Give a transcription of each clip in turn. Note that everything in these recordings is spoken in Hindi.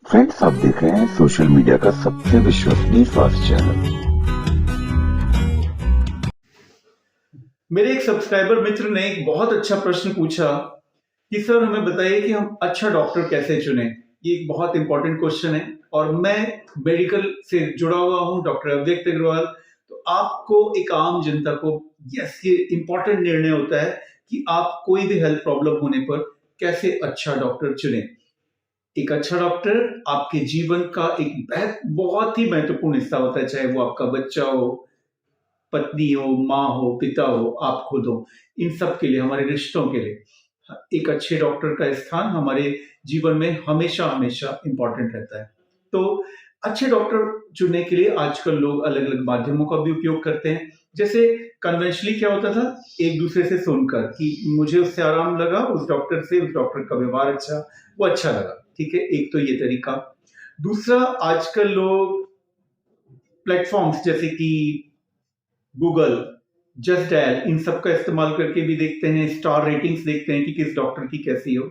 फ्रेंड्स, आप देख रहे हैं सोशल मीडिया का सबसे विश्वसनीय स्वास्थ्य चैनल। मेरे एक सब्सक्राइबर मित्र ने एक बहुत अच्छा प्रश्न पूछा कि सर हमें बताइए कि हम अच्छा डॉक्टर कैसे चुनें। ये एक बहुत इंपॉर्टेंट क्वेश्चन है और मैं मेडिकल से जुड़ा हुआ हूँ, डॉक्टर अव्यक्त अग्रवाल। तो आपको एक आम जनता को यस ये इंपॉर्टेंट निर्णय होता है कि आप कोई भी हेल्थ प्रॉब्लम होने पर कैसे अच्छा डॉक्टर चुनें। एक अच्छा डॉक्टर आपके जीवन का एक बहुत ही महत्वपूर्ण हिस्सा होता है, चाहे वो आपका बच्चा हो, पत्नी हो, माँ हो, पिता हो, आप खुद हो। इन सब के लिए, हमारे रिश्तों के लिए एक अच्छे डॉक्टर का स्थान हमारे जीवन में हमेशा हमेशा इंपॉर्टेंट रहता है। तो अच्छे डॉक्टर चुनने के लिए आजकल लोग अलग अलग माध्यमों का भी उपयोग करते हैं। जैसे कन्वेंशनली क्या होता था, एक दूसरे से सुनकर कि मुझे उससे आराम लगा, उस डॉक्टर से, उस डॉक्टर का व्यवहार अच्छा, वो अच्छा लगा, ठीक है, एक तो ये तरीका। दूसरा, आजकल लोग प्लेटफॉर्म्स जैसे कि गूगल, जस्ट डायल, इन सब का इस्तेमाल करके भी देखते हैं, स्टार रेटिंग्स देखते हैं कि किस डॉक्टर की कैसी हो।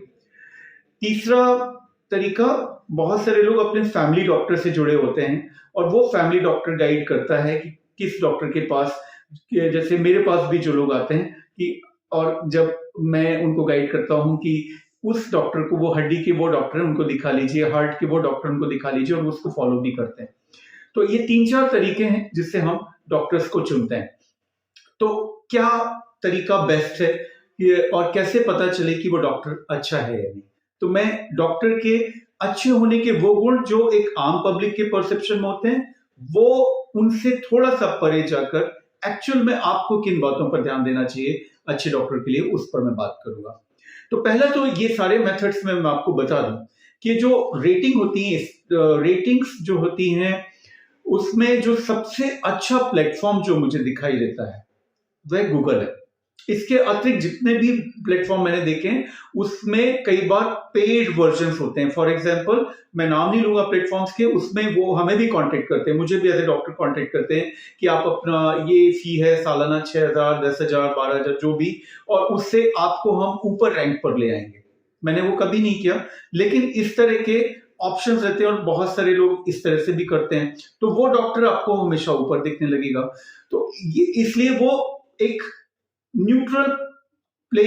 तीसरा तरीका, बहुत सारे लोग अपने फैमिली डॉक्टर से जुड़े होते हैं और वो फैमिली डॉक्टर गाइड करता है कि किस डॉक्टर के पास, जैसे मेरे पास भी जो लोग आते हैं कि, और जब मैं उनको गाइड करता हूँ कि उस डॉक्टर को, वो हड्डी के वो डॉक्टर है उनको दिखा लीजिए, हार्ट के वो डॉक्टर उनको दिखा लीजिए, और उसको फॉलो भी करते हैं। तो ये 3-4 तरीके हैं जिससे हम डॉक्टर्स को चुनते हैं। तो क्या तरीका बेस्ट है और कैसे पता चले कि वो डॉक्टर अच्छा है या नहीं? तो मैं डॉक्टर के अच्छे होने के वो गुण जो एक आम पब्लिक के परसेप्शन में होते हैं, वो उनसे थोड़ा सा परे जाकर एक्चुअल में आपको किन बातों पर ध्यान देना चाहिए अच्छे डॉक्टर के लिए, उस पर मैं बात करूंगा। तो पहला तो ये सारे मेथड्स में मैं आपको बता दूं कि जो रेटिंग होती है, रेटिंग्स जो होती हैं, उसमें जो सबसे अच्छा प्लेटफॉर्म जो मुझे दिखाई देता है वह गूगल है। इसके अतिरिक्त जितने भी प्लेटफॉर्म मैंने देखे हैं, उसमें कई बार पेड वर्जन होते हैं। फॉर एग्जाम्पल, मैं नाम नहीं लूंगा प्लेटफॉर्म्स के, उसमें वो हमें भी कांटेक्ट करते हैं, मुझे भी एज ए डॉक्टर कांटेक्ट करते हैं कि आप अपना ये फी है सालाना 6,000, 10,000, 12,000 जो भी, और उससे आपको हम ऊपर रैंक पर ले आएंगे। मैंने वो कभी नहीं किया, लेकिन इस तरह के ऑप्शंस रहते हैं और बहुत सारे लोग इस तरह से भी करते हैं, तो वो डॉक्टर आपको हमेशा ऊपर दिखने लगेगा। तो ये इसलिए वो एक न्यूट्रल प्ले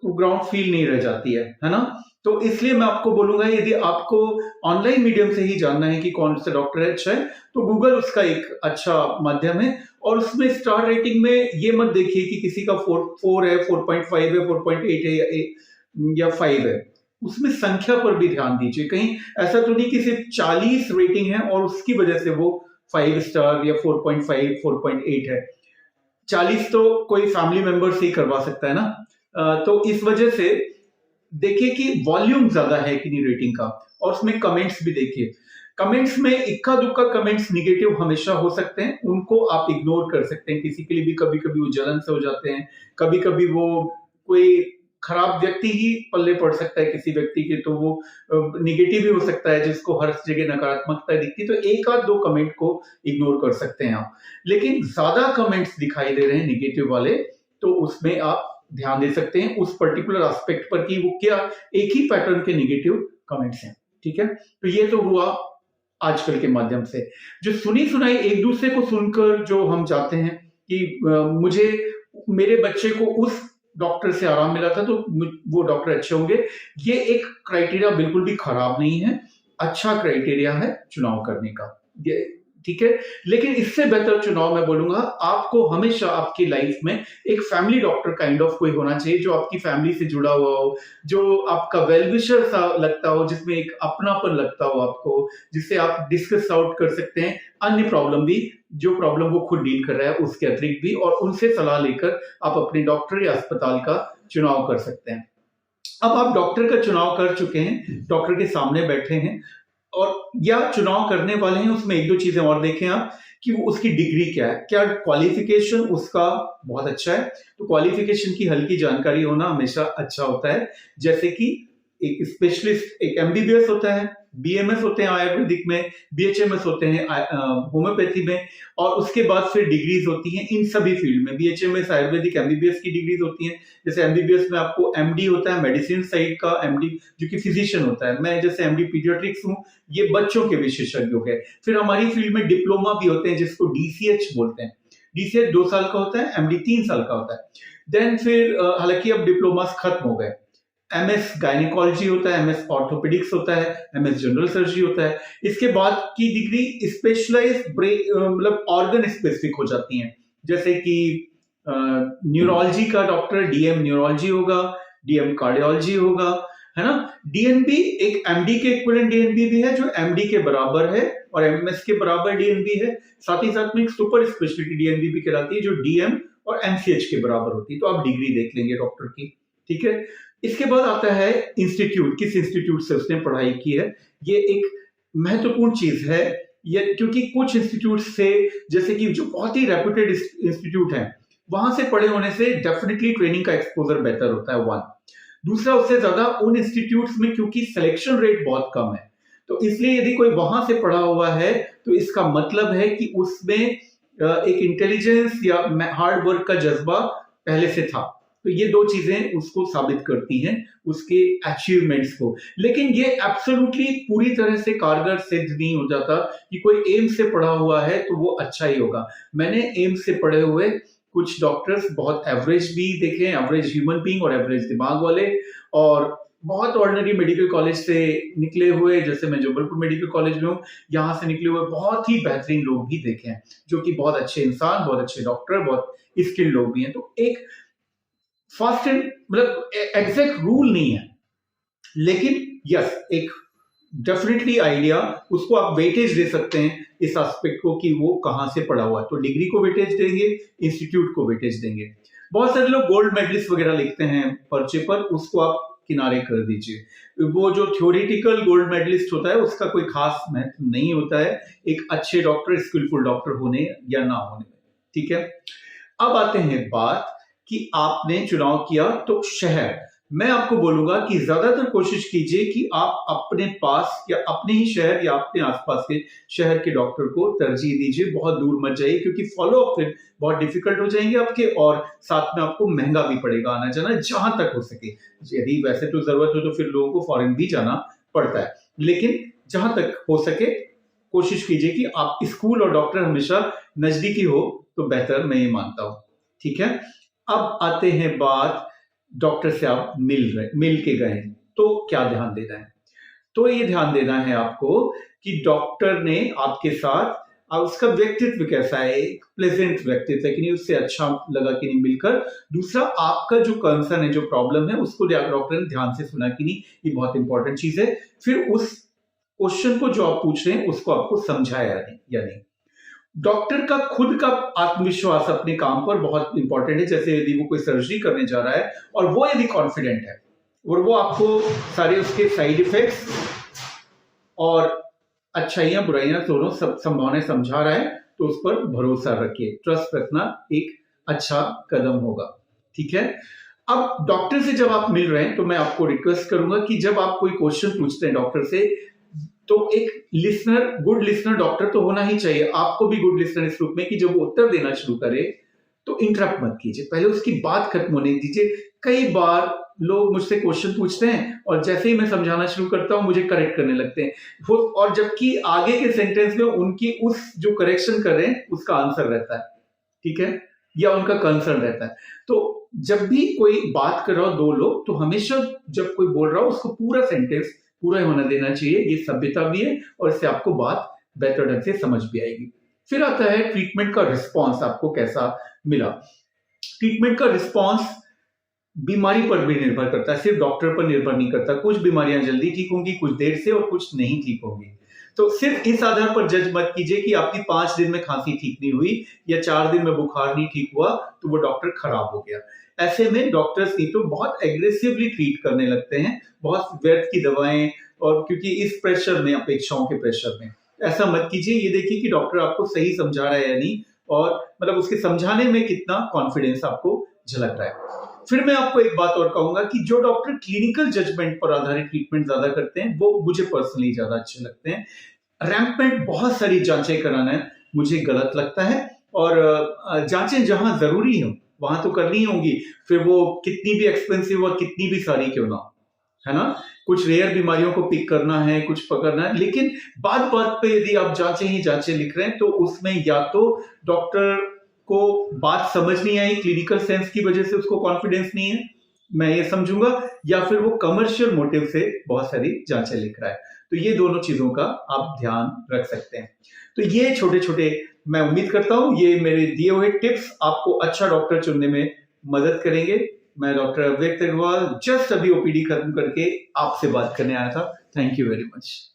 ग्राउंड फील नहीं रह जाती है ना? तो इसलिए मैं आपको बोलूंगा, यदि आपको ऑनलाइन मीडियम से ही जानना है कि कौन सा डॉक्टर है अच्छा है, तो गूगल उसका एक अच्छा माध्यम है। और उसमें स्टार रेटिंग में ये मत देखिए कि किसी का 4 है, 4.5 है, 4.8 है या 5 है। उसमें संख्या पर भी ध्यान दीजिए, कहीं ऐसा तो नहीं कि सिर्फ 40 रेटिंग है और उसकी वजह से वो 5 स्टार या 4.5, 4.8 है। 40 तो कोई फैमिली मेंबर से ही करवा सकता है ना। तो इस वजह से देखिए कि वॉल्यूम ज्यादा है कि नहीं रेटिंग का, और उसमें कमेंट्स भी देखिए। कमेंट्स में इक्का दुक्का कमेंट्स निगेटिव हमेशा हो सकते हैं, उनको आप इग्नोर कर सकते हैं। किसी के लिए भी कभी कभी वो जलन से हो जाते हैं, कभी कभी वो कोई खराब व्यक्ति ही पल्ले पड़ सकता है किसी व्यक्ति के, तो वो निगेटिव ही हो सकता है जिसको हर जगह नकारात्मकता दिखती, तो एक आध दो कमेंट को इग्नोर कर सकते हैं आप। लेकिन ज्यादा कमेंट्स दिखाई दे रहे हैं निगेटिव वाले, तो उसमें आप ध्यान दे सकते हैं उस पर्टिकुलर एस्पेक्ट पर कि वो क्या एक ही पैटर्न के निगेटिव कमेंट्स हैं, ठीक है। तो ये तो हुआ आजकल के माध्यम से। जो सुनी सुनाई एक दूसरे को सुनकर जो हम चाहते हैं कि मुझे, मेरे बच्चे को उस डॉक्टर से आराम मिला था तो वो डॉक्टर अच्छे होंगे, ये एक क्राइटेरिया बिल्कुल भी खराब नहीं है, अच्छा क्राइटेरिया है चुनाव करने का, ये ठीक है। लेकिन इससे बेहतर चुनाव मैं बोलूंगा, आपको हमेशा आपकी लाइफ में एक फैमिली डॉक्टर काइंड ऑफ कोई होना चाहिए, जो आपकी फैमिली से जुड़ा हुआ हो, जो आपका वेलविशर सा लगता हो, जिसमें एक अपनापन लगता हो आपको, जिससे आप डिस्कस आउट कर सकते हैं अन्य प्रॉब्लम भी, जो प्रॉब्लम वो खुद डील कर रहा है उसके अतिरिक्त भी, और उनसे सलाह लेकर आप अपने डॉक्टर या अस्पताल का चुनाव कर सकते हैं। अब आप डॉक्टर का चुनाव कर चुके हैं, डॉक्टर के सामने बैठे हैं और या चुनाव करने वाले हैं, उसमें एक दो चीजें और देखें आप कि वो उसकी डिग्री क्या है, क्या क्वालिफिकेशन उसका बहुत अच्छा है। तो क्वालिफिकेशन की हल्की जानकारी होना हमेशा अच्छा होता है। जैसे कि एक स्पेशलिस्ट, एक एमबीबीएस होता है, BMS होते हैं आयुर्वेदिक में, BHMS होते हैं होम्योपैथी में, और उसके बाद फिर डिग्रीज होती हैं इन सभी फील्ड में। BHMS आयुर्वेदिक MBBS की डिग्रीज होती हैं। जैसे MBBS में आपको MD होता है, मेडिसिन साइड का MD, जो कि फिजिशियन होता है। मैं जैसे MD पीडियाट्रिक्स हूँ, ये बच्चों के विशेषज्ञ हो गए। फिर हमारी फील्ड में डिप्लोमा भी होते हैं जिसको DCH बोलते हैं। DCH 2 साल का होता है, MD 3 साल का होता है। देन फिर हालांकि अब डिप्लोमास खत्म हो गए। MS गायनिकोलॉजी होता है, MS ऑर्थोपेडिक्स होता है, MS जनरल सर्जरी होता है। इसके बाद की डिग्री स्पेशलाइज मतलब ऑर्गन स्पेसिफिक हो जाती हैं। जैसे कि न्यूरोलॉजी का डॉक्टर DM न्यूरोलॉजी होगा, DM कार्डियोलॉजी होगा, है ना। DNB एक MD के इक्विवेलेंट DNB भी है जो MD के बराबर है और MS के बराबर DNB है। साथ ही साथ में एक सुपर स्पेशलिटी DNB भी कहलाती है जो DM और MCH के बराबर होती है। तो आप डिग्री देख लेंगे डॉक्टर की, ठीक है। इसके बाद आता है इंस्टीट्यूट, किस इंस्टीट्यूट से उसने पढ़ाई की है। ये एक महत्वपूर्ण चीज है, ये क्योंकि कुछ इंस्टीट्यूट से, जैसे कि जो बहुत ही रेप्यूटेड इंस्टीट्यूट है, वहां से पढ़े होने से डेफिनेटली ट्रेनिंग का एक्सपोजर बेहतर होता है, वन। दूसरा, उससे ज्यादा उन इंस्टीट्यूट्स में क्योंकि सिलेक्शन रेट बहुत कम है, तो इसलिए यदि कोई वहां से पढ़ा हुआ है तो इसका मतलब है कि उसमें एक इंटेलिजेंस या हार्ड वर्क का जज्बा पहले से था। तो ये दो चीजें उसको साबित करती हैं उसके अचीवमेंट्स को। लेकिन ये एब्सोल्युटली पूरी तरह से कारगर सिद्ध नहीं हो जाता कि कोई एम्स से पढ़ा हुआ है तो वो अच्छा ही होगा। मैंने एम्स से पढ़े हुए कुछ डॉक्टर्स बहुत एवरेज भी देखे, एवरेज ह्यूमन बीइंग और एवरेज दिमाग वाले, और बहुत ऑर्डिनरी मेडिकल कॉलेज से निकले हुए, जैसे मैं जबलपुर मेडिकल कॉलेज में हूँ, यहाँ से निकले हुए बहुत ही बेहतरीन लोग भी देखे हैं, जो कि बहुत अच्छे इंसान, बहुत अच्छे डॉक्टर, बहुत स्किल्ड लोग भी हैं। तो एक फास्ट एंड मतलब एग्जैक्ट रूल नहीं है, लेकिन यस, एक डेफिनेटली आइडिया, उसको आप वेटेज दे सकते हैं इस एस्पेक्ट को कि वो कहां से पढ़ा हुआ है। तो डिग्री को वेटेज देंगे, इंस्टीट्यूट को वेटेज देंगे। बहुत सारे लोग गोल्ड मेडलिस्ट वगैरह लिखते हैं पर्चे पर, उसको आप किनारे कर दीजिए। वो जो थ्योरेटिकल गोल्ड मेडलिस्ट होता है उसका कोई खास महत्व नहीं होता है एक अच्छे डॉक्टर, स्किलफुल डॉक्टर होने या ना होने में, ठीक है। अब आते हैं बात कि आपने चुनाव किया तो शहर, मैं आपको बोलूंगा कि ज्यादातर कोशिश कीजिए कि आप अपने पास या अपने ही शहर या अपने आसपास के शहर के डॉक्टर को तरजीह दीजिए, बहुत दूर मत जाइए, क्योंकि फॉलो अप फिर बहुत डिफिकल्ट हो जाएंगे आपके, और साथ में आपको महंगा भी पड़ेगा आना जाना, जहां तक हो सके। यदि वैसे तो जरूरत हो तो फिर लोगों को फॉरेन भी जाना पड़ता है, लेकिन जहां तक हो सके कोशिश कीजिए कि आप स्कूल और डॉक्टर हमेशा नजदीकी हो तो बेहतर, मैं ये मानता हूं, ठीक है। अब आते हैं बात, डॉक्टर से आप मिल के गए तो क्या ध्यान देना है। तो ये ध्यान देना है आपको कि डॉक्टर ने आपके साथ, उसका व्यक्तित्व कैसा है, एक प्लेजेंट व्यक्तित्व है कि नहीं, उससे अच्छा लगा कि नहीं मिलकर। दूसरा, आपका जो कंसर्न है, जो प्रॉब्लम है, उसको डॉक्टर ने ध्यान से सुना कि नहीं, ये बहुत इंपॉर्टेंट चीज है। फिर उस क्वेश्चन को जो आप पूछ रहे हैं उसको आपको समझाया या नहीं। डॉक्टर का खुद का आत्मविश्वास अपने काम पर बहुत इंपॉर्टेंट है। जैसे यदि वो कोई सर्जरी करने जा रहा है और वो यदि कॉन्फिडेंट है और वो आपको सारे उसके साइड इफेक्ट्स और अच्छाइयां बुराइयां दोनों सब संभावनाएं समझा रहा है, तो उस पर भरोसा रखिए। ट्रस्ट रखना एक अच्छा कदम होगा, ठीक है। अब डॉक्टर से जब आप मिल रहे हैं तो मैं आपको रिक्वेस्ट करूंगा कि जब आप कोई क्वेश्चन पूछते हैं डॉक्टर से, तो एक लिसनर, गुड लिसनर डॉक्टर तो होना ही चाहिए। आपको भी गुड लिसनर इस रूप में कि जब वो उत्तर देना शुरू करे तो इंटरप्ट मत कीजिए, पहले उसकी बात खत्म होने दीजिए। कई बार लोग मुझसे क्वेश्चन पूछते हैं और जैसे ही मैं समझाना शुरू करता हूं मुझे करेक्ट करने लगते हैं, और जबकि आगे के सेंटेंस में उनकी उस जो करेक्शन कर रहे हैं उसका आंसर रहता है, ठीक है, या उनका कंसर्न रहता है। तो जब भी कोई बात कर रहा हो दो लोग, तो हमेशा जब कोई बोल रहा हो उसको पूरा सेंटेंस पूरा होना देना चाहिए। ये सभ्यता भी है और इससे आपको बात बेहतर ढंग से समझ भी आएगी। फिर आता है ट्रीटमेंट का रिस्पॉन्स, आपको कैसा मिला। ट्रीटमेंट का रिस्पॉन्स बीमारी पर भी निर्भर करता है, सिर्फ डॉक्टर पर निर्भर नहीं करता। कुछ बीमारियां जल्दी ठीक होंगी, कुछ देर से, और कुछ नहीं ठीक होंगी। तो सिर्फ इस आधार पर जज मत कीजिए कि आपकी 5 दिन में खांसी ठीक नहीं हुई या 4 दिन में बुखार नहीं ठीक हुआ तो वो डॉक्टर खराब हो गया। ऐसे में डॉक्टर्स की तो बहुत एग्रेसिवली ट्रीट करने लगते हैं, बहुत व्यर्थ की दवाएं, और क्योंकि इस प्रेशर में, अपेक्षाओं के प्रेशर में, ऐसा मत कीजिए। ये देखिए कि डॉक्टर आपको सही समझा रहा है या नहीं, और मतलब उसके समझाने में कितना कॉन्फिडेंस आपको झलक रहा है। फिर मैं आपको एक बात और कहूंगा कि जो डॉक्टर क्लिनिकल जजमेंट पर आधारित ट्रीटमेंट ज्यादा करते हैं वो मुझे पर्सनली ज्यादा अच्छे लगते हैं। रैम्पेंट बहुत सारी जांचें कराना है मुझे गलत लगता है, और जांचें जहां जरूरी हो वहां तो करनी होंगी, फिर वो कितनी भी एक्सपेंसिव और कितनी भी सारी क्यों ना हो, है ना। कुछ रेयर बीमारियों को पिक करना है, कुछ पकड़ना है, लेकिन बात बात पे यदि आप जांचें ही जांचें लिख रहे हैं तो उसमें या तो डॉक्टर को बात समझ नहीं आई, क्लिनिकल सेंस की वजह से उसको कॉन्फिडेंस नहीं है, मैं ये समझूंगा, या फिर वो कमर्शियल मोटिव से बहुत सारी जांचें लिख रहा है। तो ये दोनों चीजों का आप ध्यान रख सकते हैं। तो ये छोटे छोटे, मैं उम्मीद करता हूं ये मेरे दिए हुए टिप्स आपको अच्छा डॉक्टर चुनने में मदद करेंगे। मैं डॉक्टर अव्यक्त अग्रवाल जस्ट अभी ओपीडी खत्म करके आपसे बात करने आया था। Thank you very much.